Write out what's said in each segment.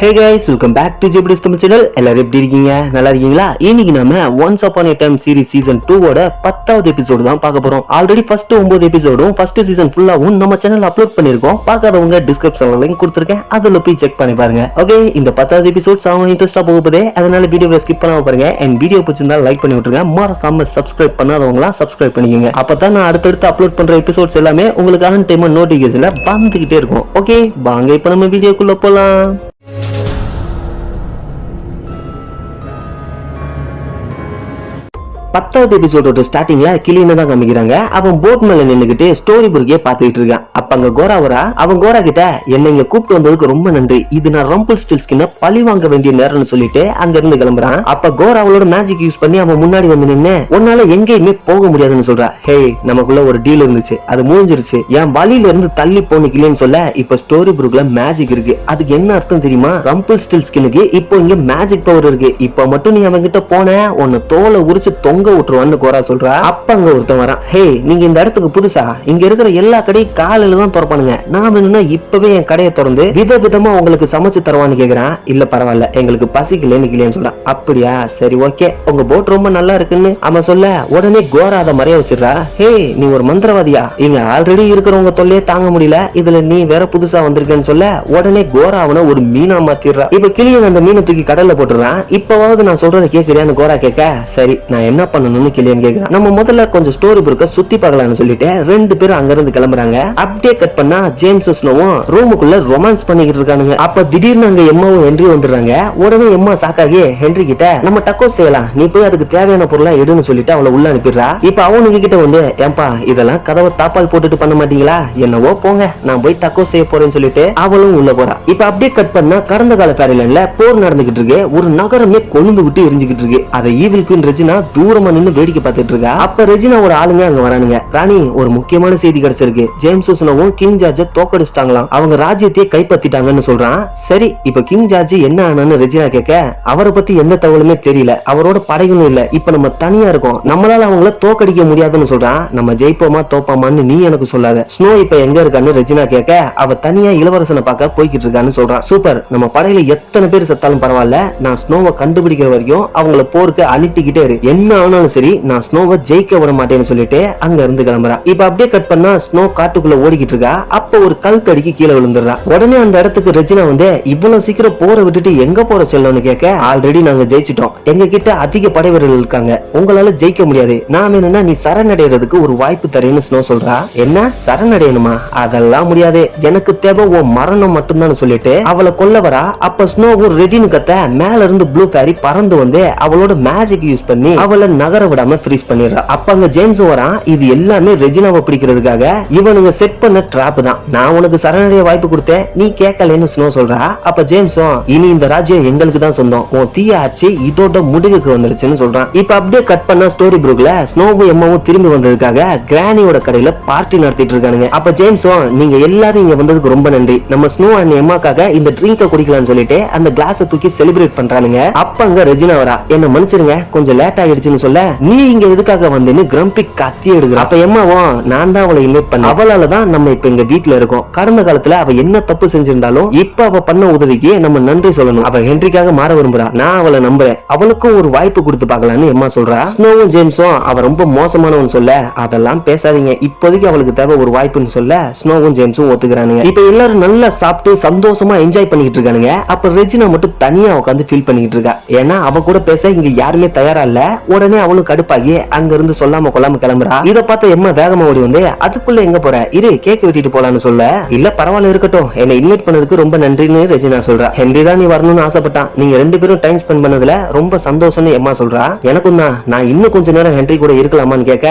Hey guys, welcome back to JBD's Tamil channel. எல்லாரும் எப்படி இருக்கீங்க? நல்லா இருக்கீங்களா? இன்னைக்கு நாம Once Upon a Time series season 2 ஓட 10வது எபிசோட் தான் பார்க்க போறோம். ஆல்ரெடி ஃபர்ஸ்ட் 9 எபிசோடும் ஃபர்ஸ்ட் சீசன் ஃபுல்லாவும் நம்ம சேனல்ல அப்லோட் பண்ணிருக்கோம். பார்க்காதவங்க டிஸ்கிரிப்ஷன்ல லிங்க் கொடுத்திருக்கேன். அதுல போய் செக் பண்ணி பாருங்க. ஓகே, இந்த 10வது எபிசோட் சாவ இன்ட்ரஸ்டா போக போதே. அதனால வீடியோவை ஸ்கிப் பண்ணாம பாருங்க. and வீடியோ பிடிச்சிருந்தா லைக் பண்ணி விட்டுருங்க. மறக்காம சப்ஸ்கிரைப் பண்ணாதவங்க சப்ஸ்கிரைப் பண்ணிக்கங்க. அப்பதான் நான் அடுத்தடுத்து அப்லோட் பண்ற எபிசோட்ஸ் எல்லாமே உங்களுக்கு ஆன் டைம் நோட்டிபிகேஷன்ல வந்துகிட்டே இருக்கும். ஓகே, வாங்க இப்ப நம்ம வீடியோக்குள்ள போலாம். 10வது எபிசோடோட ஸ்டார்டிங்ல கிளியனை தான் காமிக்கிறாங்க. அவன் போட் மேல நின்னுகிட்டு ஸ்டோரி புக்கே பாத்துக்கிட்டு இருக்கான். அப்ப அங்க கோரா வரா. அவன் கோரா கிட்ட என்ன இங்க கூப்பிட்டு வந்ததுக்கு ரொம்ப நன்றி, இது நான் ரம்பிள் ஸ்டில்ஸ்கின்ன பழி வாங்க வேண்டிய நேரம்னு சொல்லிட்டு அங்க இருந்து கிளம்புறான். அப்ப கோரா அவளோட மேஜிக் யூஸ் பண்ணி அவன் முன்னாடி வந்து நின்னு உன்னால எங்கேயுமே போக முடியாதுன்னு சொல்றா. ஹே, நமக்குள்ள ஒரு டீல் இருந்துச்சு, அது முடிஞ்சிருச்சு, என் வழியில இருந்து தள்ளி போனிக்கலன்னு சொல்ல இப்ப ஸ்டோரி புக்ல மேஜிக் இருக்கு. அதுக்கு என்ன அர்த்தம் தெரியுமா? ரம்பிள் ஸ்டில்ஸ்கினுக்கு இப்போ இங்க மேஜிக் பவர் இருக்கு. இப்ப மட்டும் நீ அவன் கிட்ட போன உன்னை தோலை உரிச்சு தொங்க விட்டுருவான்னு கோரா சொல்றா. அப்ப அங்க ஒருத்தன் வரான். ஹே, நீங்க இந்த இடத்துக்கு புதுசா? இங்க இருக்கிற எல்லா கடையும் காலையில தான் திறப்பானுங்க. நான் வேணும்னா இப்பவே என் கடையை திறந்து விதவிதமா உங்களுக்கு சமைச்சு தருவான்னு கேக்குறான். இல்ல பரவாயில்ல, எங்களுக்கு பசிக்கலன்னு சொல்றான். அப்படியா, சரி ஓகே, உங்க போட் ரொம்ப நல்லா இருக்குன்னு அவன் சொல்ல உடனே கோரா அதை மறைய வச்சிடறா. ஹே, நீ ஒரு மந்திரவாதியா? இங்க ஆல்ரெடி இருக்கிறவங்க தொல்லையே தாங்க முடியல, இதுல நீ வேற புதுசா வந்திருக்கேன்னு சொல்ல உடனே கோரா அவனை ஒரு மீனா மாத்திடுறா. இப்ப கிளியன் அந்த மீனை தூக்கி கடல்ல போட்டுறான். இப்பவாவது நான் சொல்றதை கேக்குறியான்னு கோரா கேட்க, சரி நான் என்ன பண்ணணும்னு கிளியன் கேக்குறான். நம்ம முதல்ல கொஞ்சம் ஸ்டோரி புக்க சுத்தி பார்க்கலாம்னு சொல்லிட்டு ரெண்டு பேரும் அங்க இருந்து கிளம்புறாங்க. அப்படியே கட் பண்ணா ஜேம்ஸ் ஸ்னோவும் ரூமுக்குள்ள ரொமான்ஸ் பண்ணிக்கிட்டு இருக்கானுங்க. அப்ப திடீர்னு அங்க எம்மாவும் ஹென்றி வந்துடுறாங்க. உடனே எம்மா சாக்காகி ஹென்றி கிட்ட நம்ம டக்கோ செய்யலாம், நீ போய் அதுக்கு தேவையான பொருளா எடுன்னு சொல்லிட்டு அவளை உள்ள அனுப்பிடுறா. இப்ப அவனுங்க கிட்ட வந்து, ஏன்பா இதெல்லாம் கதவை தாப்பால் போட்டுட்டு பண்ண மாட்டீங்களா? என்னவோ போங்க, நான் போய் டக்கோ செய்ய போறேன்னு சொல்லிட்டு அவளும் உள்ள போறா. இப்ப அப்படியே கட் பண்ணா கடந்த கால பேரலைன்ல போர் நடந்துகிட்டு இருக்கு. ஒரு நகரமே கொழுந்து விட்டு எரிஞ்சுக்கிட்டு இருக்கு. அதை ஈவில் குயின் ரெஜினா தூரமா நின்னு வேடிக்கை பார்த்துட்டு இருக்கா. அப்ப ரெஜினாவோட ஆளுங்க அங்க வரானுங்க. ராணி, ஒரு முக்கியமான செய்தி கிடைச்சிருக்கு, ஜேம்ஸ் ஸ்னோவும் கிங் ஜார்ஜ் தோக்கடிச்சிட்டாங்களாம், அவங்க ராஜ்யத்தையே கைப்பற்றிட்டாங்கன்னு சொல்றான். சரி, இப்ப கிங் ஜார்ஜ் என்ன ஆனான்னு ரெஜினா கேட்க, அவரை பத்தி எந்த தகவலுமே தெரியல, அவரோட படைகளும் இல்ல, இப்ப நம்ம தனியா இருக்கோம், நம்மளால அவங்கள தோக்கடிக்க முடியாதுன்னு சொல்றான். நம்ம ஜெயிப்போமா தோப்பாமான்னு நீ எனக்கு சொல்லாத, ஸ்னோ இப்ப எங்க இருக்கான்னு ரெஜினா கேட்க, அவ தனியா இளவரசனை பார்க்க போய்கிட்டு இருக்கான்னு சொல்றான். சூப்பர், நம்ம படையில எத்தனை பேர் செத்தாலும் பரவாயில்ல, நான் ஸ்னோவை கண்டுபிடிக்கிற வரைக்கும் அவங்கள போருக்கு அனுப்பிக்கிட்டே இரு, என்ன ஆனாலும் சரி நான் ஸ்னோவை ஜெயிக்க விட மாட்டேன்னு சொல்லிட்டு அங்க இருந்து கிளம்புறா. இப்ப அப்படியே கட் பண்ணா ஸ்னோ காட்டுக்குள்ள ஓடிக்கிட்டு இருக்கா. அப்ப ஒரு கல் தடிக்கு கீழே விழுந்துடுறா. உடனே அந்த இடத்துக்கு ரெஜினா வந்து, இவ்வளவு சீக்கிரம் போற விட்டுட்டு எங்க போற செல்லன்னு கேட்க, ஆல்ரெடி நாங்க ஜெயிச்சிட்டோம், எங்க கிட்ட அதிக படை வீரர்கள் இருக்காங்க, உங்களால ஜெயிக்க முடியாது, நான் வேணும்னா நீ சரணடைறதுக்கு ஒரு வாய்ப்பு தரேன்னு ஸ்னோ சொல்றா. என்ன சரணடையணுமா? அதெல்லாம் முடியாது, எனக்கு தேவை உன் மரணம் மட்டும்தான் சொல்லிட்டு அவளை கொல்ல வரா. அப்ப ஸ்னோவும் ரெடின்னு கத்த மேல இருந்து ப்ளூ ஃபேரி பறந்து வந்து அவளோட மேஜிக் யூஸ் பண்ணி அவளை நகர விடாம ஃப்ரீஸ் பண்ணிடுறா. அப்ப அங்க ஜேம்ஸ் வரான். இது எல்லாமே ரெஜினாவை பிடிக்கிறதுக்காக இவனுங்க செட் பண்ண ட்ராப் தான், நான் உனக்கு சரணடைய வாய்ப்பு கொடுத்தேன், நீ கேட்கலன்னு ஸ்னோ சொல்றா. அப்ப ஜேம்ஸும், இனி இந்த ராஜ்யம் எங்களுக்கு தான் சொந்தம், உன் தீய ஆட்சி இதோட முடிவுக்கு வந்துருச்சுன்னு சொல்றான். இப்ப அப்படியே கட் பண்ண ஸ்டோரி புக்ல ஸ்னோவும் எம்மாவும் திரும்பி வந்ததுக்காக கிரானியோட கடையில பார்ட்டி நடத்திட்டு இருக்கானுங்க. அப்ப ஜேம்ஸும், நீங்க எல்லாரும் இங்க வந்ததுக்கு ரொம்ப நன்றி, நம்ம ஸ்னோ அண்ட் எம்மாக்காக இந்த ட்ரிங்கை குடிக்கலாம்னு சொல்லிட்டு அந்த கிளாஸை தூக்கி செலிப்ரேட் பண்றானுங்க. அப்ப அங்க ரெஜினா வரா. என்ன மன்னிச்சிருங்க, கொஞ்சம் லேட் ஆயிடுச்சுன்னு சொல்ல, நீ இங்க எதுக்காக வந்தேன்னு கிரம்பி கத்தி எடுக்கிற. அப்ப எம்மாவும், நான் தான் அவளை இன்வைட் பண்ண, அவளாலதான் நம்ம இப்ப இங்க வீட்டுல இருக்கோம், கடந்த காலத்துல அவ என்ன தப்பு செஞ்சிருந்தாலும் இப்ப அவ பண்ண உதவிக்கு நம்ம நன்றி சொல்லணும், அவ ஹென்ரிக்காக மாற விரும்புறா, நான் அவளை நம்புறேன், அவளுக்கும் ஒரு வாய்ப்பு கொடுத்து பார்க்கலான்னு எம்மா சொல்றா. ஸ்னோவும் ஜேம்ஸும் அவ ரொம்ப மோசமானவன்னு சொல்ல, அதெல்லாம் பேசாதீங்க, இப்போதைக்கு அவளுக்கு தேவை ஒரு வாய்ப்புன்னு சொல்ல ஸ்னோவும் ஜேம்ஸும் ஒத்துக்கிறானுங்க. இப்ப எல்லாரும் நல்லா சாப்பிட்டு சந்தோஷமா என்ஜாய் பண்ணிட்டு இருக்கானுங்க. அப்ப ரெஜினா மட்டும் தனியா உட்காந்து ஃபீல் பண்ணிட்டு இருக்கா. ஏன்னா அவ கூட பேச இங்க யாருமே தயாரா இல்ல. உடனே அவளும் கடுப்பாகி அங்க இருந்து சொல்லாம கொள்ளாம கிளம்புறா. இத பார்த்த எம்மா வேகமா ஓடி வந்து, அதுக்குள்ள எங்க போற, இரு கேக் வெட்டிட்டு போலான்னு சொல்ல, இல்ல பரவாயில்ல இருக்கட்டும், என்னை இன்வைட் பண்ணதுக்கு ரொம்ப நன்றின்னு ரெஜினா சொல்றா. ஹென்றி தான் நீ வரணும்னு ஆசைப்பட்டான், நீங்க ரெண்டு பேரும் டைம் ஸ்பெண்ட் பண்ணதுல ரொம்ப சந்தோஷம்னு எம்மா சொல்றா. எனக்கும் தான், நான் இன்னும் கொஞ்ச நேரம் ஹென்றி கூட இருக்கலாமான்னு கேட்க,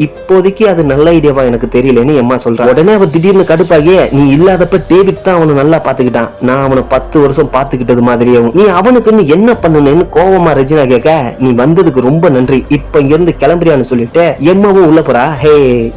இப்போதைக்கு அது நல்ல ஐடியாவா எனக்கு தெரியலன்னு எம்மா சொல்றா. உடனே அவ திடீர்னு கடுப்பாகி, நீ இல்லாதப்ப டேவிட் தான் அவனை நல்லா பாத்துக்கிட்டான், நான் அவனை 10 வருஷம் பாத்துக்கிட்டது மாதிரியும், நீ அவனுக்குன்னு என்ன பண்ணுன்னு கோவமா ரெஜினா கேட்க, நீ வந்ததுக்கு ரொம்ப நன்றி, இப்ப இங்க இருந்து கிளம்புறியான்னு சொல்லிட்டு எம்மாவும் உள்ள போறா. ஹே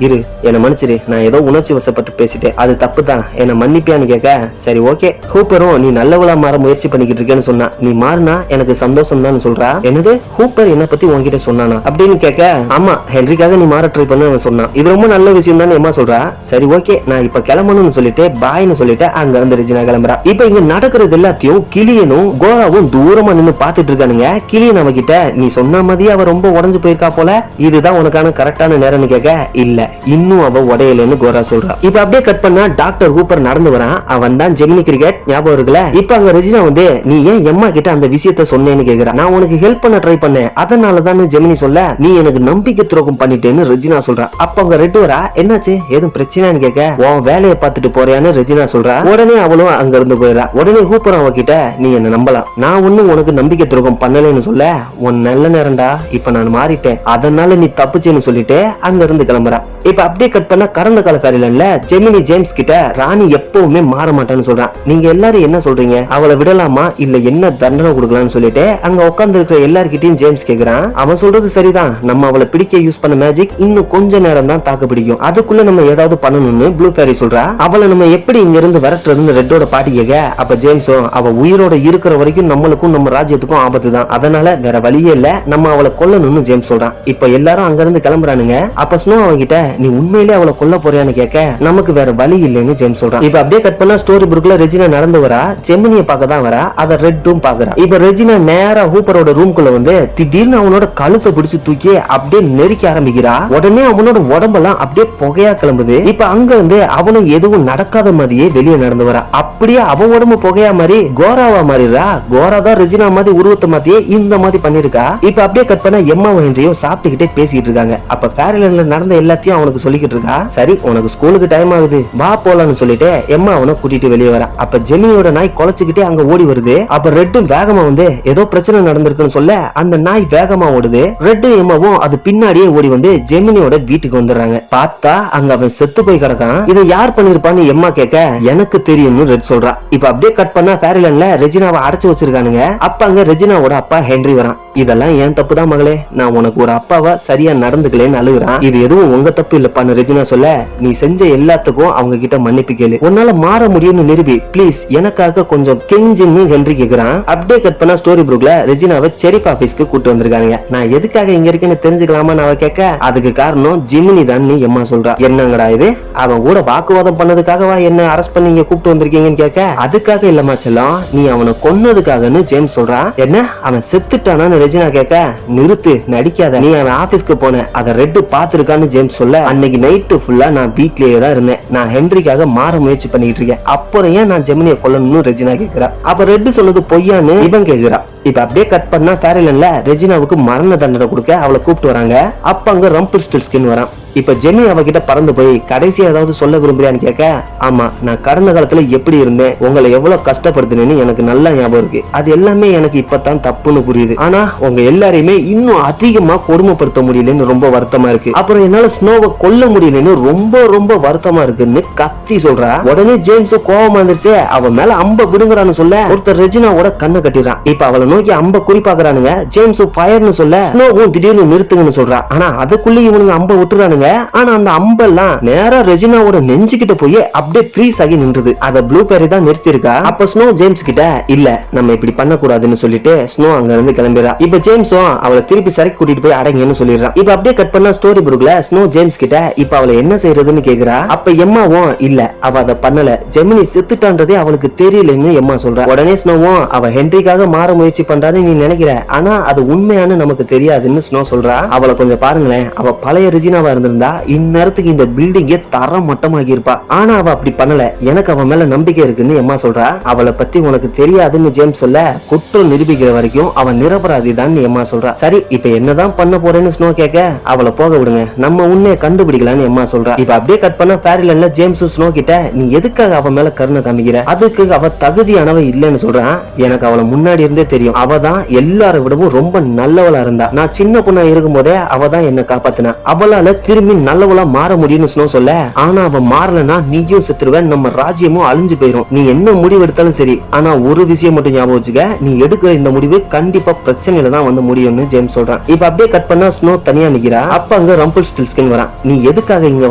இரு, என்ன மன்னிச்சிரு, நான் ஏதோ உணர்ச்சி வசப்பட்டு பேசிட்டேன், அது தப்பு தான், என்ன மன்னிப்பியான்னு கேட்க, சரி ஓகே, ஹூப்பரும் நீ நல்லவளா மாற முயற்சி பண்ணிக்கிட்டு இருக்கேன்னு சொன்னா, நீ மாறினா எனக்கு சந்தோஷம் தான் சொல்றா. என்னது, ஹூப்பர் என்ன பத்தி உன்கிட்ட சொன்னானா அப்படின்னு கேட்க, ஆமா ஹென்ரிக்காக நீ மாற ட்ரை பண்ண அவன் சொன்னான். இது ரொம்ப நல்ல விஷயம் தான் எம்மா சொல்றா. சரி ஓகே நான் இப்ப கிளம்பணும்னு சொல்லிட்டு பாய்னு சொல்லிட்டு அங்க இருந்து ரெஜினா கிளம்புறா. இப்ப இங்க நடக்கிறது எல்லாத்தையும் கிளியனும் கோராவும் தூரமா நின்னு பாத்துட்டு இருக்கானுங்க. கிளியன் அவகிட்ட நீ சொன்ன மாதிரி அவ ரொம்ப உடஞ்சு போயிருக்கா போல, இதுதான் உனக்கான கரெக்டான நேரம்னு கேட்க இல்ல இன்னும் அவ உடையலன்னு கோரா சொல்றா. இப்ப அப்படியே கட் பண்ணா டாக்டர் ஹூப்பர் நடந்து வரான். அவன் தான் ஜெமினி கிரிக்கெட் ஞாபகம் இருக்குல்ல. இப்ப அங்க ரெஜினா வந்து நீ ஏன் எம்மா கிட்ட அந்த விஷயத்த சொன்னேன்னு கேக்குறா. நான் உனக்கு ஹெல்ப் பண்ண ட்ரை பண்ணேன், அதனாலதான் ஜெமினி சொல்ல நீ எனக்கு நம்பிக்கை துரோகம் பண்ணிட்டேன்னு ரெஜினா சொல்றா. அப்ப அங்க ரெட் வரா என்னாச்சு எதுவும் பிரச்சனைன்னு கேட்க உன் வேலையை பார்த்துட்டு போறியான்னு ரெஜினா சொல்றா. உடனே அவளும் அங்க இருந்து போயிடா. உடனே ஹூப்பர் அவகிட்ட நீ என்ன நம்பலாம், நான் ஒண்ணும் உனக்கு நம்பிக்கை துரோகம் பண்ணலன்னு சொல்ல உன் நல்ல நேரம்டா இப்ப நான் மாறிட்டேன் அதனால நீ தப்புச்சேன்னு சொல்லிட்டு அங்க இருந்து கிளம்புறா. இப்ப அப்படியே கட் பண்ண கடந்த கால பேரில ஜெமினி ஜேம்ஸ் கிட்ட ராணி எப்பவுமே மாற மாட்டான்னு சொல்றான். நீங்க எல்லாரும் என்ன சொல்றீங்க, அவளை விடலாமா இல்ல என்ன தண்டனை கொடுக்கலாம்னு சொல்லிட்டு அங்க உட்கார்ந்து இருக்கிற எல்லார்கிட்டயும் ஜேம்ஸ் கேக்குறான். அவன் சொல்றது சரிதான், நம்ம அவளை பிடிக்க யூஸ் பண்ண மேஜிக் இன்னும் கொஞ்ச நேரம் தான் தாக்கு பிடிக்கும், அதுக்குள்ள நம்ம ஏதாவது பண்ணணும்னு ப்ளூ ஃபேரி சொல்றா. அவளை நம்ம எப்படி இங்க இருந்து விரட்டுறதுன்னு ரெட்டோட பாட்டி கேட்க அப்ப ஜேம்ஸும் அவ உயிரோட இருக்கிற வரைக்கும் நம்மளுக்கும் நம்ம ராஜ்யத்துக்கும் ஆபத்து தான், அதனால வேற வழியே இல்ல நம்ம அவளை கொல்லணும்னு ஜேம்ஸ் சொல்றான். இப்ப எல்லாரும் அங்க இருந்து கிளம்புறானுங்க. அப்ப ஸ்னோ அவங்கிட்ட நீ உண்மையிலே அவளை கொல்ல போறியான்னு கேட்க நமக்கு வேற வழி இல்லைன்னு ஜேம்ஸ் சொல்றான். இப்ப அப்படியே கட் பண்ணா ஸ்டோரி புக்ல ரெஜினா நடந்து வரா. ஜெமினியை பார்க்க தான் வரா, அத ரெட்டும் பாக்குறா. இப்ப ரெஜினா நேரா ஹூப்பரோட ரூம்குள்ள வந்து திடீர்னு அவனோட கழுத்தை பிடிச்சு தூக்கி அப்படியே நெருக்க ஆரம்பிக்கிறா. உடனே அவனோட உடம்பெல்லாம் அப்படியே புகையா கிளம்புது. இப்ப அங்க இருந்து அவனும் எதுவும் நடக்காத மாதிரியே வெளியே நடந்து வரா. அப்படியே அவன் உடம்பு புகையா மாதிரி கோராவா மாறிடுறா. கோரா தான் ரெஜினா மாதிரி உருவத்தை மாத்தியே இந்த மாதிரி பண்ணிருக்கா. இப்ப அப்படியே கட் பண்ணா எம்மா ஹென்ரியோ சாப்பிட்டுக்கிட்டே பேசிட்டு இருக்காங்க. அப்ப ஃபேரிலேண்ட்ல நடந்த எல்லாத்தையும் அவனுக்கு சொல்லிக்கிட்டு இருக்கா. சரி உனக்கு ஸ்கூலுக்கு டைம் ஆகுது வா போலான்னு சொல்லிட்டு எம்மா அவனை கூட்டிட்டு வெளியே வரா. அப்ப ஜெமினியோட நாய் குலைச்சுக்கிட்டே அங்க ஓடி வருது. அப்ப ரெட்டும் வேகமா வந்து ஏதோ பிரச்சனை நடந்திருக்குன்னு சொல்ல அந்த நாய் வேகமா ஓடுது. ரெட்டும் எம்மாவும் அது பின்னாடியே ஓடி வந்து ஜெமினியோட வீட்டுக்கு வந்துடுறாங்க. பார்த்தா அங்க அவன் செத்து போய் கிடக்கான். இதை யார் பண்ணிருப்பான்னு எம்மா கேட்க எனக்கு தெரியும்னு ரெட் சொல்றா. இப்ப அப்படியே கட் பண்ணா ஃபேரிலேண்ட்ல ரெஜினாவை அடைச்சு வச்சிருக்கானுங்க. அப்ப அங்க ரெஜினாவோட அப்பா ஹென்றி வரான். இதெல்லாம் ஏன் தப்பு தான் மகளே, நான் உனக்கு ஒரு அப்பாவா சரியா நடந்துக்கலன்னு அழுகுறான். இது எதுவும் உங்க தப்பு இல்லப்பான்னு ரெஜினா சொல்ல நீ செஞ்ச எல்லாத்துக்கும் அவங்க கிட்ட மன்னிப்பு கேளு, உன்னால மாற முடியும்னு நிரூபி பிளீஸ் எனக்காக கொஞ்சம் கெஞ்சின்னு ஹென்றி கேக்குறான். அப்படியே கட் பண்ணா ஸ்டோரி புக்ல ரெஜினாவை செரிஃப் ஆபீஸ்க்கு கூட்டு வந்திருக்காங்க. நான் எதுக்காக இங்க இருக்கேன்னு தெரிஞ்சுக்கலாமா அவ கேட்க அதுக்கு காரணம் ஜிமினி தான் எம்மா சொல்றா. என்னங்கடா இது, அவன் கூட வாக்குவாதம் பண்ணதுக்காகவா என்ன அரெஸ்ட் பண்ணி இங்க கூப்பிட்டு வந்திருக்கீங்கன்னு கேட்க அதுக்காக இல்லம்மா செல்லம், நீ அவனை கொன்னதுக்காகன்னு ஜேம்ஸ் சொல்றான். என்ன அவன் செத்துட்டானான்னு ரெஜினா கேட்க நிறுத்து நடிக்காத, நீ அவன் ஆபீஸ்க்கு போன அத ரெட் பாத்துருக்கான்னு ஜேம்ஸ் சொல்ல அன்னைக்கு நைட்டு ஃபுல்லா நான் வீட்லயே தான் இருந்தேன், நான் ஹென்ரிக்காக மாற முயற்சி பண்ணிட்டு இருக்கேன், அப்புறம் ஏன் நான் ஜெமினியை கொல்லணும்னு ரெஜினா கேக்குறா. அப்ப ரெட் சொன்னது பொய்யான்னு இவன் கேக்குறா. இப்ப அப்படியே கட் பண்ணா ஃபேரிலேண்ட்ல ரெஜினாவுக்கு மரண தண்டனை கொடுக்க அவளை கூப்பிட்டு வராங்க. அப்ப அங்க ரம்பிள்ஸ்டில்ஸ்கின் வரான். இப்ப ஜெமினி அவகிட்ட பறந்து போய் கடைசியா ஏதாவது சொல்ல விரும்புறியான்னு கேட்க ஆமா நான் கடந்த காலத்துல எப்படி இருந்தேன், உங்களை எவ்வளவு கஷ்டப்படுத்தினேன்னு எனக்கு நல்லா ஞாபகம் இருக்கு, அது எல்லாமே எனக்கு இப்பதான் தப்புன்னு புரியுது, ஆனா உங்க எல்லாரையுமே இன்னும் அதிகமா கொடுமைப்படுத்த முடியலன்னு ரொம்ப வருத்தமா இருக்கு, அப்புறம் என்னால ஸ்னோவை கொல்ல முடியலன்னு ரொம்ப ரொம்ப வருத்தமா இருக்குன்னு கத்தி சொல்றா. உடனே ஜேம்ஸ் கோவமா இருந்துச்சு, அவன் மேல அம்ப விடுங்கறான்னு சொல்ல ஒருத்தர் ரெஜினாவோட கண்ணை கட்டிடுறான். இப்ப அவளை நோக்கி அம்ப குறிப்பாக்குறானுங்க. ஜேம்ஸ் ஃபயர்னு சொல்ல ஸ்னோவும் திடீர்னு நிறுத்துங்கன்னு சொல்றா. ஆனா அதுக்குள்ள இவனுங்க அம்ப விட்டுறானுங்க. ஆனா அந்த அம்பெல்லாம் நேரா ரெஜினாவோட நெஞ்சுக்கிட்ட போய் அப்படியே ஃப்ரீஸ் ஆகி நின்றுது. அத ப்ளூ ஃபேரி தான் நிறுத்தி இருக்கா. அப்ப ஸ்னோ ஜேம்ஸ் கிட்ட இல்ல நம்ம இப்படி பண்ண கூடாதுன்னு சொல்லிட்டு ஸ்னோ அங்க இருந்து கிளம்பிடுறா. இப்ப ஜேம்ஸும் அவளை திருப்பி சரக்கு கூட்டிட்டு போய் அடங்கன்னு சொல்லிடுறான். இப்ப அப்படியே கட் பண்ணா ஸ்டோரி புக்ல ஸ்னோ ஜேம்ஸ் கிட்ட இப்ப அவளை என்ன செய்யறதுன்னு கேக்குறா. அப்ப எம்மாவும் இல்ல அவ அதை பண்ணல, ஜெமினி செத்துட்டான்றதே அவளுக்கு தெரியலன்னு எம்மா சொல்றா. உடனே ஸ்னோவும் அவ ஹென்ரிக்காக மாற முயற்சி பண்றான்னு நீ நினைக்கிற, ஆனா அது உண்மையானு நமக்கு தெரியாதுன்னு ஸ்னோ சொல்றா. அவளை கொஞ்சம் பாருங்களேன், அவ பழைய ரெஜினாவா இருந்திருந்தா இந்நேரத்துக்கு இந்த பில்டிங்கே தர மட்டமாகி இருப்பா, ஆனா அவ அப்படி பண்ணல, எனக்கு அவ மேல நம்பிக்கை இருக்குன்னு எம்மா சொல்றா. அவளை பத்தி உனக்கு தெரியாதுன்னு ஜேம்ஸ் சொல்ல குற்றம் நிரூபிக்கிற வரைக்கும் அவன் நிரபராதி தான் எம்மா சொல்றா. சரி இப்ப என்னதான் பண்ண போறேன்னு ஸ்னோ கேட்க அவளை போக விடுங்க நம்ம உன்னைய கண்டுபிடிக்கலான்னு எம்மா சொல்றா. இப்ப அப்படியே கட் பண்ண ஃபேரிலேண்ட்ல ஜேம்ஸ் ஸ்னோ கிட்ட நீ எதுக்காக அவ மேல கருணை காமிக்கிற, அதுக்கு அவ தகுதியானவ இல்லன்னு சொல்றான். எனக்கு அவளை முன்னாடி இருந்தே தெரியும், அவ தான் எல்லார விடவும் ரொம்ப நல்லவளா இருந்தா, நான் சின்ன பொண்ணா இருக்கும் போதே அவ தான் என்ன காப்பாத்தினா, அவளால திரும்பி நல்லவளா மாற முடியும்னு ஸ்னோ சொல்ல ஆனா அவ மாறலனா நீயும் செத்துருவ, நம்ம ராஜ்யமும் அழிஞ்சு போயிரும், நீ என்ன முடிவு எடுத்தாலும் சரி, ஆனா ஒரு விஷயம் மட்டும் ஞாபகம் வச்சுக்க, நீ எடுக்கிற இந்த முடிவு கண்டிப்பா பிரச்சனையில தான் வந்து முடியும்னு ஜேம்ஸ் சொல்றான். இப்ப அப்படியே கட் பண்ணா ஸ்னோ தனியா நிக்கிறா. அப்ப அங்க ரம்பிள்ஸ்டில்ஸ்கின் வரான். நீ எதுக்காக இங்க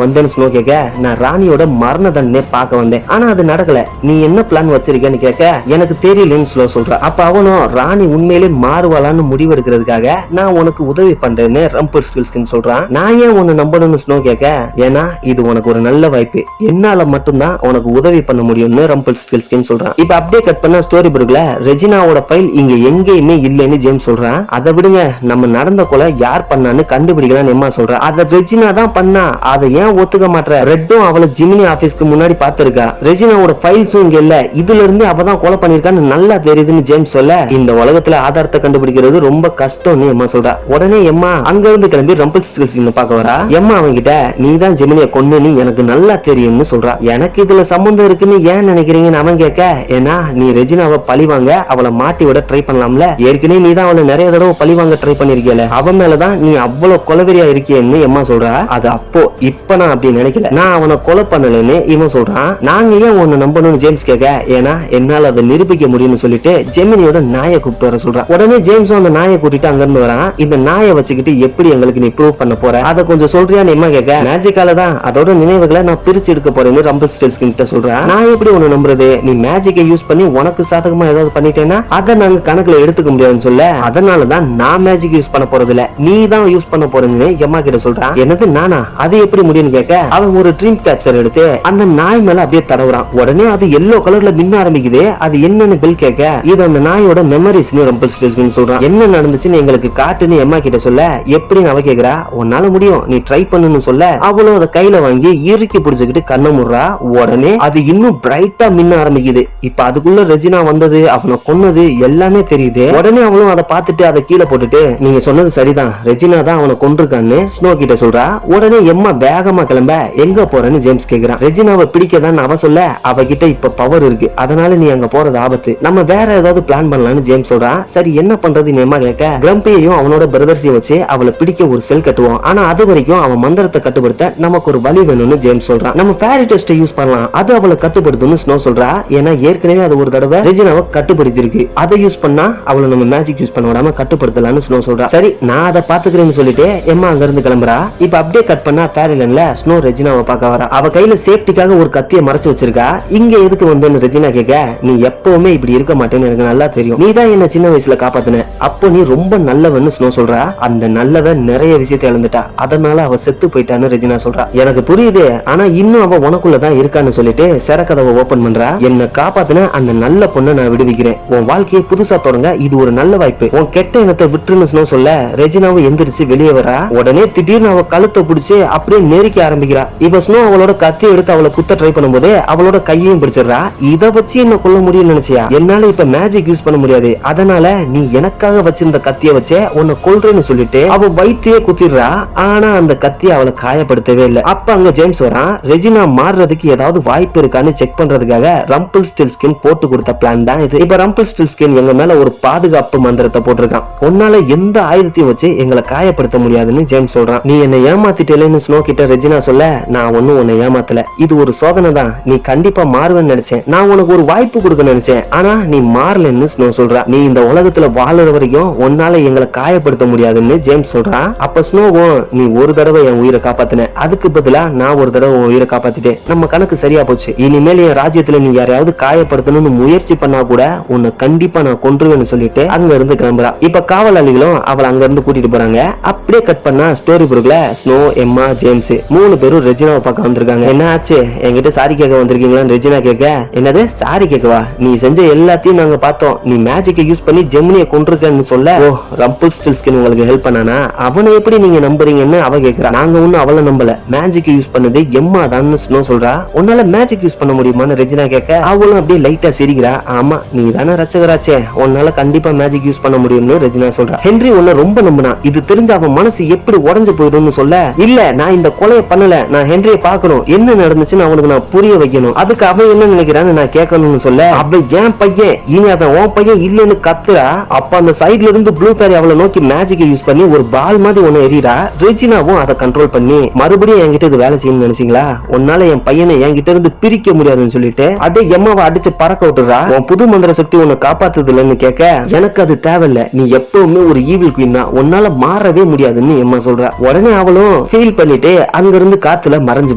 வந்தேன்னு ஸ்னோ கேட்க நான் ராணியோட மரண தண்டனை பார்க்க வந்தேன், ஆனா அது நடக்கல, நீ என்ன பிளான் வச்சிருக்கேன்னு கேட்க எனக்கு தெரியலன்னு ஸ்னோ சொல்றா. அப்ப அவனும் ராணி ராணி உண்மையிலே மாறுவாளான்னு முடிவெடுக்கிறதுக்காக நான் உனக்கு உதவி பண்றேன்னு ரம்பிள் ஸ்டில்ஸ்கின் சொல்றான். நான் ஏன் உன்னை நம்பணும்னு ஸ்னோ கேட்க, ஏன்னா இது உனக்கு ஒரு நல்ல வாய்ப்பு, என்னால மட்டும்தான் உனக்கு உதவி பண்ண முடியும்னு ரம்பிள் ஸ்டில்ஸ்கின் சொல்றான். இப்ப அப்படியே கட் பண்ண ஸ்டோரி புக்ல ரெஜினாவோட ஃபைல் இங்க எங்கேயுமே இல்லைன்னு ஜேம்ஸ் சொல்றான். அதை விடுங்க, நம்ம நடந்த கொலை யார் பண்ணான்னு கண்டுபிடிக்கலாம்னு எம்மா சொல்றான். அதை ரெஜினா தான் பண்ணா, அதை ஏன் ஒத்துக்க மாட்டற? ரெட்டும் அவளை ஜிமினி ஆபீஸ்க்கு முன்னாடி பாத்துருக்கா. ரெஜினாவோட ஃபைல்ஸும் இங்க இல்ல, இதுல இருந்து அவ தான் கொலை பண்ணிருக்கான்னு நல்லா தெரியுதுன்னு ஜேம்ஸ் சொல்ல, இந்த உலகத்துல ஆதாரத்தை கண்டுபிடிக்கிறது ரொம்ப கஷ்டம்னு எம்மா சொல்றா. உடனே எம்மா அங்க இருந்து கிளம்பி ரம்பிள் ஸ்டில்ஸ்கின் பார்க்க வரா. எம்மா அவங்கிட்ட நீ தான் ஜெமினிய கொன்னுன்னு எனக்கு நல்லா தெரியும்னு சொல்றா. எனக்கு இதுல சம்பந்தம் இருக்குன்னு ஏன் நினைக்கிறீங்கன்னு அவன் கேட்க, ஏன்னா நீ ரெஜினாவை பழிவாங்க அவளை மாட்டி விட ட்ரை பண்ணலாம்ல, ஏற்கனவே நீ தான் அவளை நிறைய தடவை பழிவாங்க ட்ரை பண்ணிருக்கல, அவன் மேலதான் நீ அவ்வளவு கொலவெறியா இருக்கியன்னு எம்மா சொல்றா. அது அப்போ, இப்ப நான் அப்படி நினைக்கல, நான் அவனை கொலை பண்ணலன்னு இவன் சொல்றான். நாங்க ஏன் உன்னை நம்பணும்னு ஜேம்ஸ் கேட்க, ஏன்னா என்னால அதை நிரூபிக்க முடியும்னு சொல்லிட்டு ஜெமினியோட நாயை கூப்பிட்டு வர சொல்றான். உடனே ஜேம்ஸும் அந்த நாயை கூட்டிட்டு அங்க இருந்து வரான். இந்த நாயை வச்சுக்கிட்டு எப்படி எங்களுக்கு நீ ப்ரூவ் பண்ண போற, அதை கொஞ்சம் சொல்றியான்னு எம்மா கேட்க, மேஜிக்கால தான் அதோட நினைவுகளை நான் பிரிச்சு எடுக்க போறேன்னு ரம்பிள் ஸ்டில்ஸ்கின் கிட்ட சொல்றேன். நான் எப்படி உன்னை நம்புறது, நீ மேஜிக்கை யூஸ் பண்ணி உனக்கு சாதகமா ஏதாவது பண்ணிட்டேன்னா அதை நாங்க கணக்குல எடுத்துக்க முடியாதுன்னு சொல்ல, அதனாலதான் நான் மேஜிக் யூஸ் பண்ண போறது இல்ல, நீ தான் யூஸ் பண்ண போறேன்னு எம்மா கிட்ட சொல்றான். என்னது நானா, அது எப்படி முடியும்னு கேட்க, அவன் ஒரு ட்ரீம் கேப்சர் எடுத்து அந்த நாய் மேல அப்படியே தடவுறான். உடனே அது எல்லோ கலர்ல மின்ன ஆரம்பிக்குது. அது என்னன்னு பில் கேட்க, இது அந்த நாயோட மெமரிஸ்னு ரம்பிள் ஸ்டில்ஸ்கின் சொல்றான். என்ன நடந்துச்சுன்னு எங்களுக்கு காட்டுன்னு எம்மா கிட்ட சொல்ல, எப்படின்னு அவ கேக்குறா. உன்னால முடியும், நீ ட்ரை பண்ணுன்னு சொல்ல, அவளும் அதை கையில வாங்கி இறுக்கி பிடிச்சுக்கிட்டு கண்ண முடுறா. உடனே அது இன்னும் பிரைட்டா மின்ன ஆரம்பிக்குது. இப்ப அதுக்குள்ள ரெஜினா வந்தது, அவனை கொன்னது எல்லாமே தெரியுது. உடனே அவளும் அதை பார்த்துட்டு அதை கீழே போட்டுட்டு, நீங்க சொன்னது சரிதான், ரெஜினா தான் அவனை கொன்றிருக்கான்னு ஸ்னோ கிட்ட சொல்றா. உடனே எம்மா வேகமா கிளம்ப, எங்க போறேன்னு ஜேம்ஸ் கேக்குறான். ரெஜினாவை பிடிக்கதான் அவ சொல்ல, அவகிட்ட இப்ப பவர் இருக்கு, அதனால நீ அங்க போறது ஆபத்து, நம்ம வேற ஏதாவது பிளான் பண்ணலாம்னு ஜேம்ஸ் சொல்றா. சரி என்ன பண்றதுன்னு எம்மா கேட்க, கிரம்பியையும் அவனோட பிரதர்ஸையும் வச்சு அவளை பிடிக்க ஒரு செல் கட்டுவோம், ஆனா அது வரைக்கும் அவன் மந்திரத்தை கட்டுப்படுத்த நமக்கு ஒரு வழி வேணும்னு ஜேம்ஸ் சொல்றான். நம்ம ஃபேரி டெஸ்ட் யூஸ் பண்ணலாம், அது அவளை கட்டுப்படுத்தும்னு ஸ்னோ சொல்றா. ஏன்னா ஏற்கனவே அது ஒரு தடவை ரெஜினாவை கட்டுப்படுத்தி இருக்கு, அதை யூஸ் பண்ணா அவளை நம்ம மேஜிக் யூஸ் பண்ண விடாம கட்டுப்படுத்தலாம்னு ஸ்னோ சொல்றா. சரி நான் அதை பாத்துக்கிறேன்னு சொல்லிட்டு எம்மா அங்க இருந்து கிளம்புறா. இப்ப அப்படியே கட் பண்ணா ஃபேரிலன்ல ஸ்னோ ரெஜினாவை பார்க்க வரா. அவ கையில சேஃப்டிக்காக ஒரு கத்தியை மறைச்சு வச்சிருக்கா. இங்க எதுக்கு வந்தேன்னு ரெஜினா கேட்க, நீ எப்பவுமே இப்படி இருக்க மாட்டேன்னு எனக்கு நல்லா தெரியும், நீ தான் என்ன சின்ன வயசுல காப்பாத்தின, அப்போ நீ ரொம்ப நல்லவன்னு ஸ்னோ சொல்றா. அந்த நல்லவன் நிறைய விஷயத்தை இழந்துட்டா, அதனால அவ செத்து போயிட்டான்னு ரெஜினா சொல்றா. எனக்கு புரியுது, ஆனா இன்னும் அவ உனக்குள்ளதான் இருக்கான்னு சொல்லிட்டு சரக்கதவை ஓபன் பண்றா. என்ன காப்பாத்தின அந்த நல்ல பொண்ணை நான் விடுவிக்கிறேன், உன் வாழ்க்கையை புதுசா தொடங்க இது ஒரு நல்ல வாய்ப்பு, உன் கெட்ட எண்ணத்தை விட்டுருன்னு ஸ்னோ சொல்ல, ரெஜினாவும் எந்திரிச்சு வெளியே வரா. உடனே திடீர்னு அவ கழுத்தை பிடிச்சு அப்படியே நெருக்கி ஆரம்பிக்கிறா. இப்ப ஸ்னோ அவளோட கத்தி எடுத்து அவளை குத்த ட்ரை பண்ணும்போது அவளோட கையையும் பிடிச்சிடறா. இதை வச்சு என்ன கொல்ல முடியும்னு நினைச்சியா, என்னால இப்ப மேஜிக் யூஸ் பண்ண முடியாது, அதனால நீ எனக்காக வச்சிருந்த கத்திய வச்சே உன்னை கொல்றேன்னு சொல்லிட்டு அவ வயித்தையே குத்திடுறா. ஆனா அந்த கத்தி அவளை காயப்படுத்தவே இல்லை. அப்ப அங்க ஜேம்ஸ் வரான். ரெஜினா மாறுறதுக்கு ஏதாவது வாய்ப்பு இருக்கான்னு செக் பண்றதுக்காக ரம்பிள் ஸ்டில்ஸ்கின் போட்டு கொடுத்த பிளான் தான் இது. இப்ப ரம்பிள் ஸ்டில்ஸ்கின் எங்க மேல ஒரு பாதுகாப்பு மந்திரத்தை போட்டிருக்கான், உன்னால எந்த ஆயுதத்தையும் வச்சு எங்களை காயப்படுத்த முடியாதுன்னு ஜேம்ஸ் சொல்றான். நீ என்ன ஏமாத்திட்டேன்னு ஸ்னோ கிட்ட ரெஜினா சொல்ல, நான் ஒன்னும் உன்னை ஏமாத்தல, இது ஒரு சோதனை தான், நீ கண்டிப்பா மாறுவேன்னு நினைச்சேன், நான் உனக்கு ஒரு வாய்ப்பு கொடுக்க நினைச்சேன், ஆனா நீ மாறலன்னு ஸ்னோ சொல்றா. நீ இந்த உலகத்துல வாழற வரைக்கும் உன்னால எங்களை காயப்படுத்த முடியாதுன்னு ஜேம்ஸ் சொல்றான். அப்ப ஸ்னோவும், நீ ஒரு தடவை என் உயிரை காப்பாத்தின, அதுக்கு பதிலா நான் ஒரு தடவை உன் உயிரை காப்பாத்திட்டேன், நம்ம கணக்கு சரியா போச்சு, இனிமேல் என் ராஜ்யத்துல நீ யாரையாவது காயப்படுத்தணும்னு முயற்சி பண்ணா கூட உன்னை கண்டிப்பா நான் கொன்றுவேன்னு சொல்லிட்டு அங்க இருந்து கிளம்புறா. இப்ப காவலாளிகளும் அவளை அங்க இருந்து கூட்டிட்டு போறாங்க. அப்படியே கட் பண்ணா ஸ்டோரி புக்ல ஸ்னோ, எம்மா, ஜேம்ஸ் 3 பேரும் ரெஜினாவை பார்க்க வந்திருக்காங்க. என்ன ஆச்சு, என்கிட்ட சாரி கேட்க வந்திருக்கீங்களான்னு ரெஜினா கேட்க, என்னது சாரி கேட்கவா, நீ செஞ்ச எல்லாத்தையும் நாங்க பார்த்தோம், நீ மேஜிக்கை யூஸ் பண்ணி ஜெமினியை கொன்றிருக்கன்னு சொல்ல, ஓ ரம்பிள் ஸ்டில்ஸ்கின் உங்களுக்கு ஹெல்ப் பண்ணானா, அவனை எப்படி நீங்க நம்புறீங்கன்னு அவ கேக்குறா. நாங்க ஒன்னும் அவளை நம்பல, மேஜிக் யூஸ் பண்ணது எம்மா தான் ஸ்னோ சொல்றா. உன்னால மேஜிக் யூஸ் பண்ண முடியுமான்னு ரெஜினா கேட்க, அவளும் அப்படியே லைட்டா சிரிக்கிறா. ஆமா நீ தானே ரச்சகராச்சே, உன்னால கண்டிப்பா மேஜிக் யூஸ் பண்ண முடியும்னு ரெஜினா சொல்றா. ஹென்றி உன்னை ரொம்ப நம்பினா, இது தெரிஞ்ச அவன் மனசு எப்படி உடைஞ்சு போயிடும்னு சொல்ல, இல்ல நான் இந்த கொலையை பண்ணல, நான் ஹென்ரிய பார்க்கணும், என்ன நடந்துச்சுன்னு அவனுக்கு நான் புரிய வைக்கணும், அதுக்கு அவன் என்ன நினைக்கிறான்னு நான் கேட்கணும்னு சொல்ல, அவன் ஏன் பையன், இனி அவன் உன் பையன் இல்லன்னு கத்துறா. அப்ப அந்த சைடுல இருந்து ப்ளூ ஃபேரி அவளை நோக்கி மேஜிக்கை யூஸ் பண்ணி ஒரு பால் மாதிரி ஒன்னு எறிறா. ரெஜினாவும் அதை கண்ட்ரோல் பண்ணி, மறுபடியும் என்கிட்ட இது வேலை செய்யணும்னு நினைச்சீங்களா, உன்னால என் பையனை என்கிட்ட இருந்து பிரிக்க முடியாதுன்னு சொல்லிட்டு அப்படியே எம்மாவை அடிச்சு பறக்க விட்டுறா. உன் புது மந்திர சக்தி உன்னை காப்பாத்துது இல்லன்னு கேட்க, எனக்கு அது தேவையில்ல, நீ எப்பவுமே ஒரு ஈவில் குயின் தான், உன்னால மாறவே முடியாதுன்னு எம்மா சொல்றா. உடனே அவளும் ஃபீல் பண்ணிட்டு அங்க இருந்து காத்துல மறைஞ்சு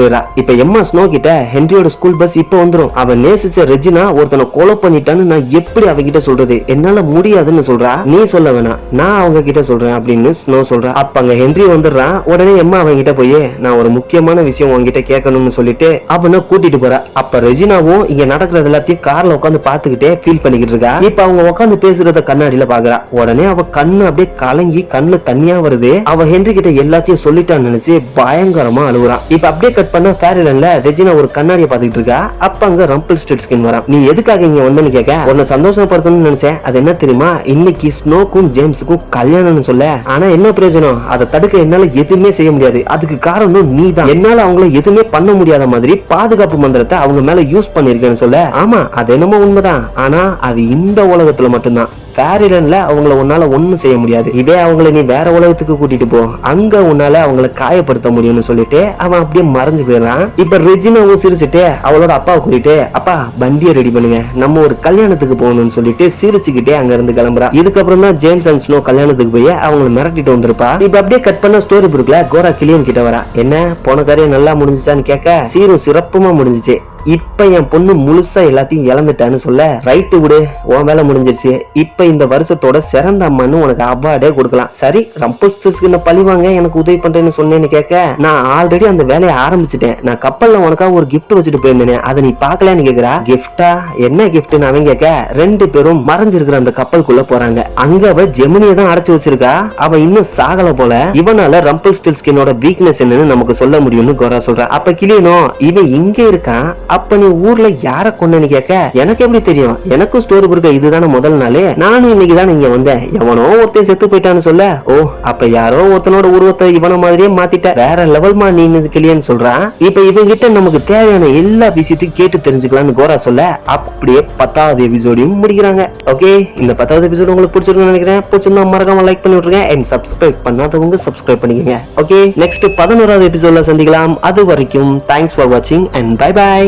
போயிடா. இப்ப எம்மா ஸ்னோ கிட்ட, ஹென்ரியோட ஸ்கூல் பஸ் இப்ப வந்துரும், அவன் நேசிச்ச ரெஜினா ஒருத்தனை கொலை பண்ணிட்டான்னு நான் எப்படி அவகிட்ட சொல்றது, என்ன என்னால முடியாதுன்னு சொல்றா. நீ சொல்ல வேணாம், நான் அவங்க கிட்ட சொல்றேன் அப்படின்னு ஸ்னோ சொல்றா. அப்ப அங்க ஹென்றி வந்துடுறான். உடனே எம்மா அவங்க கிட்ட போய் நான் ஒரு முக்கியமான விஷயம் உங்ககிட்ட கேட்கணும்னு சொல்லிட்டு அவனை கூட்டிட்டு போறா. அப்ப ரெஜினாவும் இங்க நடக்கிறது எல்லாத்தையும் கார்ல உட்காந்து பாத்துக்கிட்டே ஃபீல் பண்ணிக்கிட்டு இருக்கா. இப்ப அவங்க உட்காந்து பேசுறத கண்ணாடியில பாக்குறா. உடனே அவ கண்ணு அப்படியே கலங்கி கண்ணுல தண்ணியா வருது. அவ ஹென்றி கிட்ட எல்லாத்தையும் சொல்லிட்டான்னு நினைச்சு பயங்கரமா அழுகுறான். இப்ப அப்படியே கட் பண்ண ஃபேரிலன்ல ரெஜினா ஒரு கண்ணாடியை பாத்துக்கிட்டு இருக்கா. அப்ப அங்க ரம்பிள்ஸ்டில்ட்ஸ்கின் வரான். நீ எதுக்காக இங்க வந்தேன்னு கேட்க, உன்னை சந்தோஷப்படுத்தணும்னு நினைச்சேன். அது என்ன தெரியுமா, இன்னைக்கு ஸ்னோக்கும் ஜேம்ஸுக்கும் கல்யாணம்னு சொல்ல. ஆனா என்ன பிரயோஜனம், அதை தடுக்க என்னால எதுவுமே செய்ய முடியாது. அதுக்கு காரணம் நீ தான். என்னால அவங்கள எதுவுமே பண்ண முடியாத மாதிரி பாதுகாப்பு மந்திரத்தை அவங்க மேல யூஸ் பண்ணிருக்கேன்னு சொல்ல. ஆமா, அது என்னமோ உண்மைதான். ஆனா அது இந்த உலகத்துல மட்டும்தான். ஃபேரிலன்ல அவங்கள உன்னால ஒண்ணும் செய்ய முடியாது. இதே அவங்கள நீ வேற உலகத்துக்கு கூட்டிட்டு போ, அங்க உன்னால அவங்கள காயப்படுத்த முடியும்னு சொல்லிட்டு அவன் அப்படியே மறைஞ்சு போயிடறான். இப்ப ரெஜினாவும் சிரிச்சுட்டு அவளோட அப்பாவை கூட்டிட்டு, அப்பா வண்டியை ரெடி பண்ணுங்க, நம்ம ஒரு கல்யாணத்துக்கு போகணும்னு சொல்லிட்டு சிரிச்சுக்கிட்டே அங்க இருந்து கிளம்புறா. இதுக்கப்புறம் தான் ஜேம்ஸ் அண்ட் ஸ்னோ கல்யாணத்துக்கு போய் அவங்களை மிரட்டிட்டு வந்திருப்பா. இப்ப அப்படியே கட் பண்ண ஸ்டோரி புக்ல கோரா கிளியன் கிட்ட வரா. என்ன போன காரியம் நல்லா முடிஞ்சுச்சான்னு கேட்க, சீரும் சிறப்புமா முடிஞ்சிச்சு, இப்ப என் பொண்ணு முழுசா எல்லாத்தையும் இழந்துட்டான்னு சொல்ல, ரைட்டு விடு, உன் வேலை முடிஞ்சிருச்சு, இப்ப இந்த வருஷத்தோட சிறந்த அம்மான்னு உனக்கு அவார்டே கொடுக்கலாம். சரி, ரம்பிள்ஸ்டில்ட்ஸ்கின் பழிவாங்க எனக்கு உதவி பண்றேன்னு சொன்னேன்னு கேட்க, நான் ஆல்ரெடி அந்த வேலையை ஆரம்பிச்சிட்டேன். நான் கப்பல்ல உனக்காக ஒரு கிஃப்ட் வச்சுட்டு போயிருந்தேன், அதை நீ பாக்கலன்னு கேக்குறா. கிஃப்டா, என்ன கிஃப்ட்னு அவன் கேட்க, ரெண்டு பேரும் மறைஞ்சிருக்கிற அந்த கப்பலுக்குள்ள போறாங்க. அங்க அவ ஜெமினியை தான் அடைச்சு வச்சிருக்கா. அவ இன்னும் சாகல போல. இவனால ரம்பிள்ஸ்டில்ட்ஸ்கினோட வீக்னஸ் என்னன்னு நமக்கு சொல்ல முடியும்னு கோரா சொல்றா. அப்ப கிளியனோ, இவன் இங்க இருக்கான், அப்ப நீ ஊர்ல யார கொன்னன்னு கேட்க, எனக்கு எப்படி தெரியும், எனக்கும் ஸ்டோரி புக் இதுதானே முதல் நாளே, நானும் இன்னைக்கு தானே இங்க வந்தேன், எவனோ ஒருத்தன் செத்து போயிட்டான்னு சொல்ல, ஓ அப்ப யாரோ ஒருத்தனோட உருவத்தை இவன மாதிரியே மாத்திட்ட, வேற லெவல்மா நீ கிளியன்னு சொல்றான். இப்ப இவன் கிட்ட நமக்கு தேவையான எல்லா விஷயத்தையும் கேட்டு தெரிஞ்சுக்கலாம்னு கோரா சொல்ல, அப்படியே 10வது எபிசோடையும் முடிக்கிறாங்க. ஓகே, இந்த 10வது எபிசோடு உங்களுக்கு பிடிச்சிருக்குன்னு நினைக்கிறேன். பிடிச்சிருந்தா மறக்காம லைக் பண்ணி விட்டுருங்க. அண்ட் சப்ஸ்கிரைப் பண்ணாதவங்க சப்ஸ்கிரைப் பண்ணிக்கங்க. ஓகே, நெக்ஸ்ட் 11வது எபிசோட்ல சந்திக்கலாம். அது வரைக்கும் தேங்க்ஸ் ஃபார் வாட்சிங் அண்ட் பை பை.